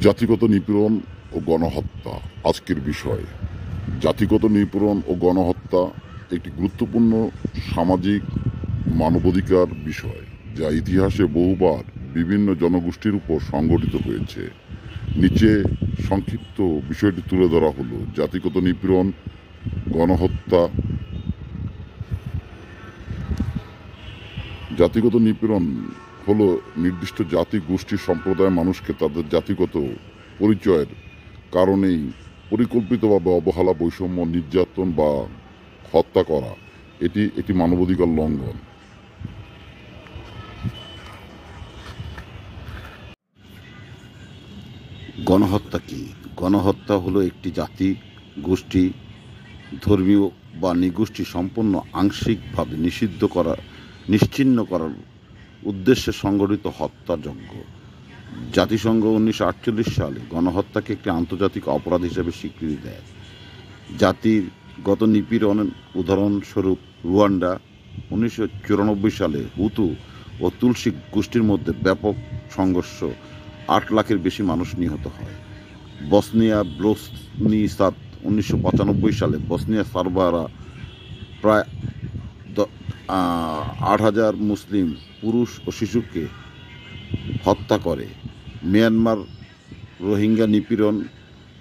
জাতিগত নিপীড়ন ও গণহত্যা আজকের বিষয়। জাতিগত নিপীড়ন ও গণহত্যা একটি গুরুত্বপূর্ণ সামাজিক মানবাধিকার বিষয়, যা ইতিহাসে বহুবার বিভিন্ন জনগোষ্ঠীর উপর সংঘটিত হয়েছে। নিচে সংক্ষিপ্ত বিষয়টি তুলে ধরা হলো। জাতিগত নিপীড়ন, গণহত্যা। জাতিগত নিপীড়ন হলো নির্দিষ্ট জাতি, গোষ্ঠী, সম্প্রদায়ের মানুষকে তাদের জাতিগত পরিচয়ের কারণেই পরিকল্পিতভাবে অবহেলা, বৈষম্য, নির্যাতন বা হত্যা করা। এটি একটি মানবাধিকার লঙ্ঘন। গণহত্যা কি? গণহত্যা হলো একটি জাতি, গোষ্ঠী, ধর্মীয় বা নৃগোষ্ঠী সম্পূর্ণ আংশিকভাবে নিশ্চিহ্ন করার উদ্দেশ্যে সংগঠিত হত্যাযজ্ঞ। জাতিসংঘ 1948 সালে গণহত্যাকে একটি আন্তর্জাতিক অপরাধ হিসেবে স্বীকৃতি দেয়। জাতিগত নিপীড়নের উদাহরণস্বরূপ রুয়ান্ডা। 1994 সালে হুতু ও তুলসি গোষ্ঠীর মধ্যে ব্যাপক সংঘর্ষ, 8 লাখের বেশি মানুষ নিহত হয়। বসনিয়া ব্লোসনিসাদ। 1995 সালে বসনিয়া সার্বারা প্রায় 8,000 মুসলিম পুরুষ ও শিশুকে হত্যা করে। মিয়ানমার রোহিঙ্গা নিপীড়ন।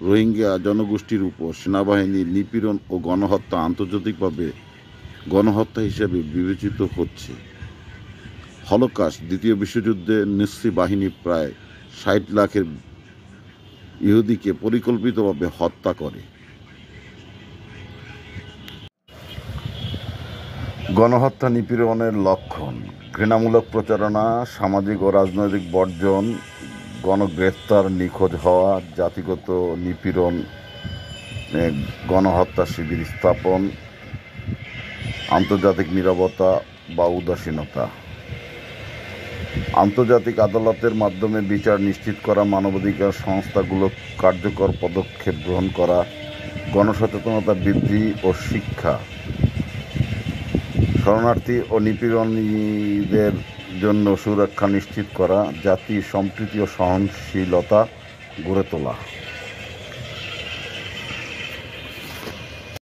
রোহিঙ্গা জনগোষ্ঠীর উপর সেনাবাহিনীর নিপীড়ন ও গণহত্যা আন্তর্জাতিকভাবে গণহত্যা হিসেবে বিবেচিত হচ্ছে। হলোকাস্ট। দ্বিতীয় বিশ্বযুদ্ধে নাৎসি বাহিনী প্রায় 60 লাখের ইহুদিকে পরিকল্পিতভাবে হত্যা করে। গণহত্যা নিপীড়নের লক্ষণ: ঘৃণামূলক প্রচারণা, সামাজিক ও রাজনৈতিক বর্জন, গণগ্রেফতার, নিখোঁজ হওয়া, জাতিগত নিপীড়ন, গণহত্যা শিবির স্থাপন, আন্তর্জাতিক নীরবতা বা উদাসীনতা। আন্তর্জাতিক আদালতের মাধ্যমে বিচার নিশ্চিত করা, মানবাধিকার সংস্থাগুলো কার্যকর পদক্ষেপ গ্রহণ করা, গণসচেতনতা বৃদ্ধি ও শিক্ষা, শরণার্থী ও নিপীড়িতদের জন্য সুরক্ষা নিশ্চিত করা, জাতির সম্প্রীতি ও সহনশীলতা গড়ে তোলা।